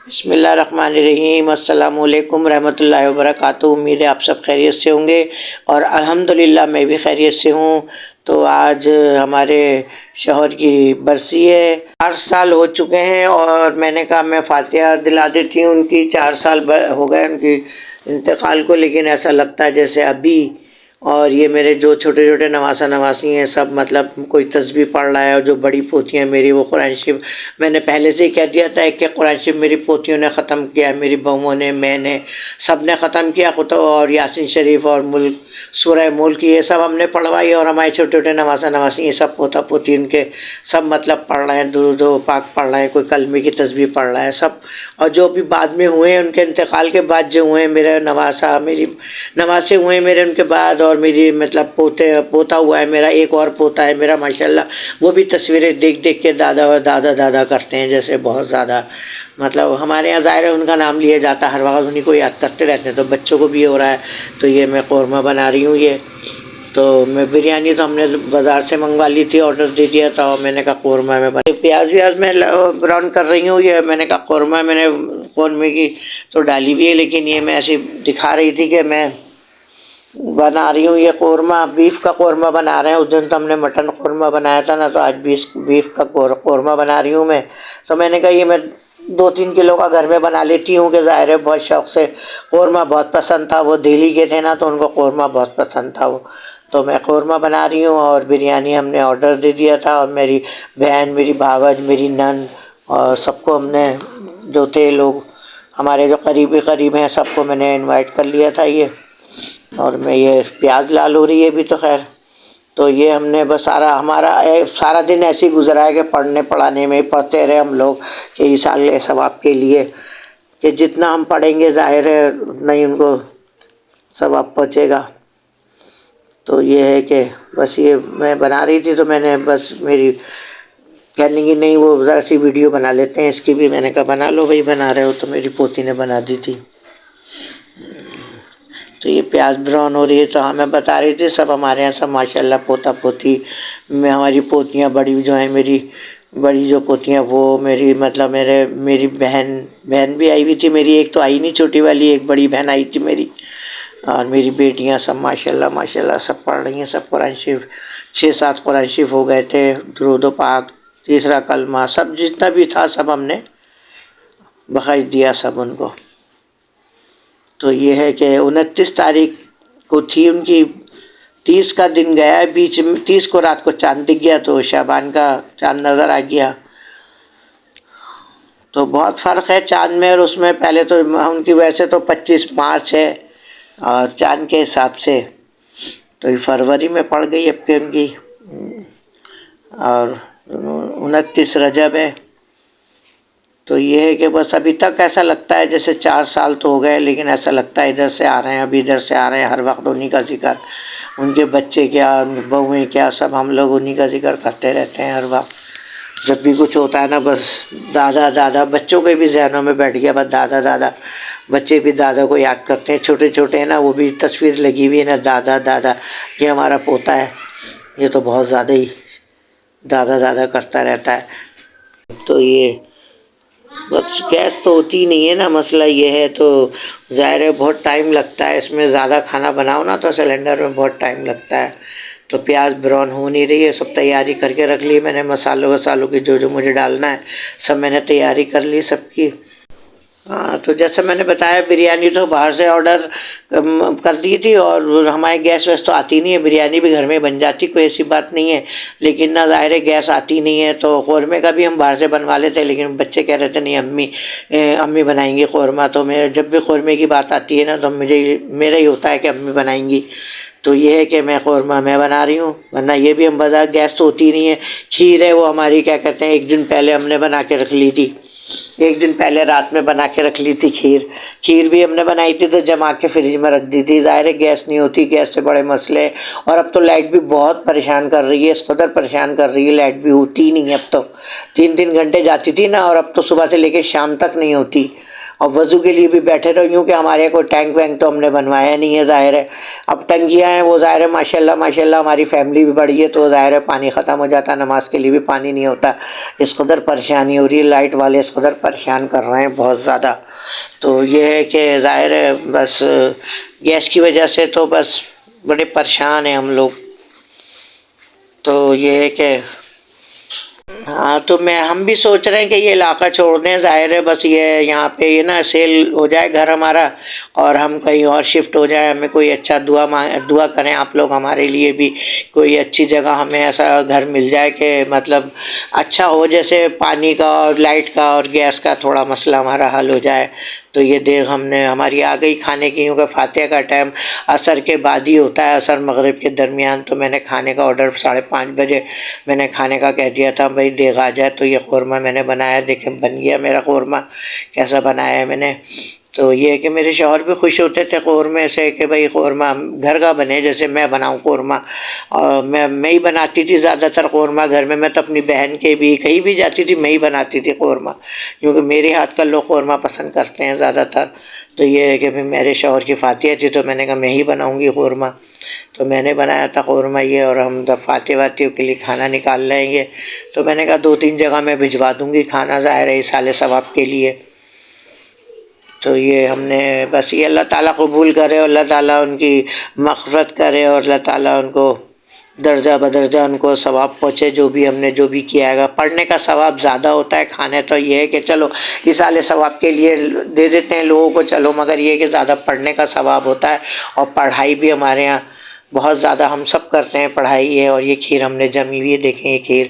بسم اللہ الرحمن الرحیم۔ السلام علیکم رحمۃ اللہ وبرکاتہ۔ امید ہے آپ سب خیریت سے ہوں گے اور الحمدللہ میں بھی خیریت سے ہوں۔ تو آج ہمارے شوہر کی برسی ہے، 4 سال ہو چکے ہیں اور میں نے کہا میں فاتحہ دلا دیتی ہوں ان کی۔ 4 سال ہو گئے ان کی انتقال کو، لیکن ایسا لگتا ہے جیسے ابھی۔ اور یہ میرے جو چھوٹے چھوٹے نواسہ نواسی ہیں سب مطلب کوئی تسبیح پڑھ رہا ہے، اور جو بڑی پوتی ہیں میری وہ قرآن شریف، میں نے پہلے سے ہی کہہ دیا تھا کہ قرآن شریف میری پوتیوں نے ختم کیا، میری بہوؤں نے، میں نے، سب نے ختم کیا خود، اور یاسین شریف اور ملک سورہ ملک یہ سب ہم نے پڑھوائی، اور ہمارے چھوٹے چھوٹے نواسہ نواسی یہ سب پوتا پوتی ان کے سب مطلب پڑھ رہے ہیں، درود و پاک پڑھ رہے ہیں، کوئی کلمے کی تسبیح پڑھ رہا ہے سب۔ اور جو بھی بعد میں ہوئے ہیں ان کے انتقال کے بعد جو ہوئے ہیں، میرے نواسہ میری نواسے ہوئے ہیں میرے ان کے بعد، اور میری مطلب پوتا ہوا ہے میرا، ایک اور پوتا ہے میرا ماشاءاللہ، وہ بھی تصویریں دیکھ دیکھ کے دادا دادا دادا کرتے ہیں جیسے بہت زیادہ، مطلب ہمارے یہاں ظاہر ہے ان کا نام لیا جاتا ہے، ہر وقت انہیں کو یاد کرتے رہتے ہیں، تو بچوں کو بھی ہو رہا ہے۔ تو یہ میں قورمہ بنا رہی ہوں، یہ تو میں بریانی تو ہم نے بازار سے منگوا لی تھی، آرڈر دے دیا تھا، اور میں نے کہا قورمہ میں پیاز ویاز میں براؤن کر رہی ہوں، یہ میں نے کہا قورمہ میں نے قورمے کی تو ڈالی بھی ہے، لیکن یہ میں ایسی دکھا رہی تھی کہ میں بنا رہی ہوں یہ قورمہ، بیف کا قورمہ بنا رہے ہیں۔ اس دن تو ہم نے مٹن قورمہ بنایا تھا نا، تو آج بیف کا قورمہ بنا رہی ہوں میں۔ تو میں نے کہا یہ میں 2-3 کلو کا گھر میں بنا لیتی ہوں، کہ ظاہر ہے بہت شوق سے قورمہ بہت پسند تھا، وہ دہلی کے تھے نا تو ان کو قورمہ بہت پسند تھا وہ، تو میں قورمہ بنا رہی ہوں۔ اور بریانی ہم نے آرڈر دے دیا تھا، اور میری بہن، میری بھاوج، میری نند اور سب کو ہم نے، جو تھے لوگ ہمارے جو قریب ہیں سب کو میں نے انوائٹ کر لیا تھا یہ۔ اور میں یہ پیاز لال ہو رہی ہے ابھی تو خیر، تو یہ ہم نے بس ہمارا سارا دن ایسے ہی گزرا ہے کہ پڑھنے پڑھانے میں پڑھتے رہے ہم لوگ، کہ اس سال ثواب کے لیے کہ جتنا ہم پڑھیں گے ظاہر ہے اتنا ہی ان کو ثواب پہنچے گا۔ تو یہ ہے کہ بس یہ میں بنا رہی تھی، تو میں نے بس میری کہنے کی نہیں وہ ذرا سی ویڈیو بنا لیتے ہیں اس کی بھی، میں نے کہا بنا لو بھائی، بنا رہے ہو تو، میری پوتی نے بنا دی تھی۔ تو یہ پیاز براؤن ہو رہی ہے، تو ہمیں بتا رہی تھی سب ہمارے یہاں سب ماشاءاللہ پوتا پوتی میں، ہماری پوتیاں بڑی جو ہیں، میری بڑی جو پوتیاں وہ میری مطلب میری بہن بھی آئی ہوئی تھی میری، ایک تو آئی نہیں چھوٹی والی، ایک بڑی بہن آئی تھی میری، اور میری بیٹیاں سب ماشاءاللہ ماشاءاللہ سب پڑھ رہی ہیں، سب قرآن شریف 6-7 قرآن شریف ہو گئے تھے، درود و پاک، تیسرا کلمہ، سب جتنا بھی تھا سب ہم نے بخش دیا سب ان کو۔ تو یہ ہے کہ 29 تاریخ کو تھی ان کی، 30 کا دن گیا بیچ میں، 30 کو رات کو چاند دکھ گیا، تو شعبان کا چاند نظر آ گیا۔ تو بہت فرق ہے چاند میں اور اس میں، پہلے تو ان کی ویسے تو 25 مارچ ہے اور چاند کے حساب سے تو یہ فروری میں پڑ گئی اب کہ ان کی، اور 29 رجب ہے۔ تو یہ ہے کہ بس ابھی تک ایسا لگتا ہے جیسے 4 سال تو ہو گئے، لیکن ایسا لگتا ہے ادھر سے آ رہے ہیں، ابھی ادھر سے آ رہے ہیں، ہر وقت انہی کا ذکر، ان کے بچے کیا، بہویں کیا، سب ہم لوگ انہی کا ذکر کرتے رہتے ہیں ہر وقت۔ جب بھی کچھ ہوتا ہے نا بس دادا دادا، بچوں کے بھی ذہنوں میں بیٹھ گیا بس دادا دادا، بچے بھی دادا کو یاد کرتے ہیں، چھوٹے چھوٹے ہیں نا، وہ بھی تصویر لگی ہوئی ہے نا، دادا دادا، یہ ہمارا پوتا ہے، یہ تو بہت زیادہ ہی دادا دادا کرتا رہتا ہے۔ تو یہ بس گیس تو ہوتی ہی نہیں ہے نا، مسئلہ یہ ہے، تو ظاہر ہے بہت ٹائم لگتا ہے اس میں، زیادہ کھانا بناؤ نا تو سلنڈر میں بہت ٹائم لگتا ہے۔ تو پیاز براؤن ہو نہیں رہی ہے، سب تیاری کر کے رکھ لی میں نے، مسالوں کی جو مجھے ڈالنا ہے سب میں نے تیاری کر لی سب کی۔ ہاں تو جیسے میں نے بتایا بریانی تو باہر سے آرڈر کر دی تھی، اور ہمارے گیس ویس تو آتی نہیں ہے، بریانی بھی گھر میں بن جاتی، کوئی ایسی بات نہیں ہے، لیکن نہ ظاہر ہے گیس آتی نہیں ہے، تو قورمے کا بھی ہم باہر سے بنوا لیتے، لیکن بچے کہہ رہے تھے نہیں امی بنائیں گی قورمہ، تو میں جب بھی قورمے کی بات آتی ہے نا تو میرا ہی ہوتا ہے کہ امی بنائیں گی، تو یہ ہے کہ میں قورمہ میں بنا رہی ہوں، ورنہ یہ بھی ہم بازار گیس تو ہوتی نہیں ہے۔ کھیر ہے وہ ہماری کیا کہتے ہیں 1 دن پہلے ہم نے بنا کے رکھ لی تھی، 1 دن پہلے رات میں بنا کے رکھ لی تھی کھیر بھی ہم نے بنائی تھی، تو جما کے فریج میں رکھ دی تھی، ظاہر ہے گیس نہیں ہوتی، گیس سے بڑے مسئلے، اور اب تو لائٹ بھی بہت پریشان کر رہی ہے، اس قدر پریشان کر رہی ہے، لائٹ بھی ہوتی ہی نہیں ہے اب تو، 3 گھنٹے جاتی تھی نا، اور اب تو صبح سے لے کے شام تک نہیں ہوتی، اور وضو کے لیے بھی بیٹھے رہو، یوں کہ ہمارے کوئی ٹینک وینک تو ہم نے بنوایا نہیں ہے ظاہر ہے، اب ٹنکیاں ہیں وہ ظاہر ہے ماشاءاللہ ہماری فیملی بھی بڑی ہے تو ظاہر ہے پانی ختم ہو جاتا ہے، نماز کے لیے بھی پانی نہیں ہوتا، اس قدر پریشانی ہو رہی ہے، لائٹ والے اس قدر پریشان کر رہے ہیں بہت زیادہ. تو یہ ہے کہ ظاہر ہے بس گیس کی وجہ سے تو بس بڑے پریشان ہیں ہم لوگ. تو یہ ہے کہ ہاں تو ہم بھی سوچ رہے ہیں کہ یہ علاقہ چھوڑ دیں، ظاہر ہے بس یہ یہاں پہ یہ نا سیل ہو جائے گھر ہمارا اور ہم کہیں اور شفٹ ہو جائیں، ہمیں کوئی اچھا دعا کریں آپ لوگ ہمارے لیے بھی، کوئی اچھی جگہ ہمیں ایسا گھر مل جائے کہ مطلب اچھا ہو، جیسے پانی کا اور لائٹ کا اور گیس کا تھوڑا مسئلہ ہمارا حل ہو جائے. تو یہ دیکھ ہم نے ہماری آ گئی کھانے کی، کیونکہ فاتحہ کا ٹائم عصر کے بعد ہی ہوتا ہے، عصر مغرب کے درمیان. تو میں نے کھانے کا آرڈر 5:30 بجے میں نے کھانے کا کہہ دیا تھا بھائی دیکھ آ جائے. تو یہ قورمہ میں نے بنایا، دیکھیں بن گیا میرا قورمہ کیسا بنایا ہے میں نے. تو یہ ہے کہ میرے شوہر بھی خوش ہوتے تھے قورمے سے کہ بھائی قورمہ گھر کا بنے، جیسے میں بناؤں قورمہ. اور میں ہی بناتی تھی زیادہ تر قورمہ گھر میں تو اپنی بہن کے بھی کہیں بھی جاتی تھی میں ہی بناتی تھی قورمہ، کیونکہ میرے ہاتھ کا لوگ قورمہ پسند کرتے ہیں زیادہ تر. تو یہ ہے کہ میرے شوہر کی فاتحہ تھی تو میں نے کہا میں ہی بناؤں گی قورمہ. تو میں نے بنایا تھا قورمہ یہ، اور ہم جب فاتحہ کے لیے کھانا نکال لیں گے تو میں نے کہا 2-3 جگہ میں بھجوا دوں گی کھانا، ظاہر ہے ایصال ثواب کے لیے. تو یہ ہم نے بس یہ اللہ تعالیٰ قبول کرے اور اللہ تعالیٰ ان کی مغفرت کرے اور اللہ تعالیٰ ان کو درجہ بدرجہ ان کو ثواب پہنچے، جو بھی ہم نے جو بھی کیا ہے. پڑھنے کا ثواب زیادہ ہوتا ہے، کھانے تو یہ ہے کہ چلو ایصال ثواب کے لیے دے دیتے ہیں لوگوں کو چلو، مگر یہ کہ زیادہ پڑھنے کا ثواب ہوتا ہے. اور پڑھائی بھی ہمارے ہاں بہت زیادہ ہم سب کرتے ہیں، پڑھائی ہے. اور یہ کھیر ہم نے جمی ہوئی ہے، دیکھیں یہ کھیر.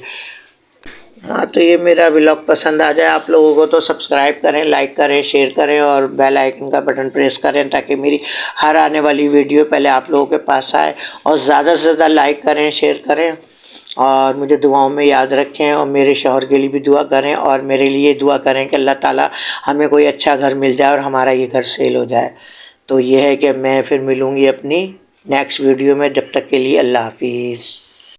ہاں تو یہ میرا ولاگ پسند آ جائے آپ لوگوں کو تو سبسکرائب کریں، لائک کریں، شیئر کریں اور بیل آئیکن کا بٹن پریس کریں تاکہ میری ہر آنے والی ویڈیو پہلے آپ لوگوں کے پاس آئے. اور زیادہ سے زیادہ لائک کریں، شیئر کریں اور مجھے دعاؤں میں یاد رکھیں. اور میرے شوہر کے لیے بھی دعا کریں اور میرے لیے دعا کریں کہ اللہ تعالیٰ ہمیں کوئی اچھا گھر مل جائے اور ہمارا یہ گھر سیل ہو جائے. تو یہ ہے کہ میں پھر ملوں گی اپنی نیکسٹ ویڈیو میں، جب تک کے لیے اللہ حافظ.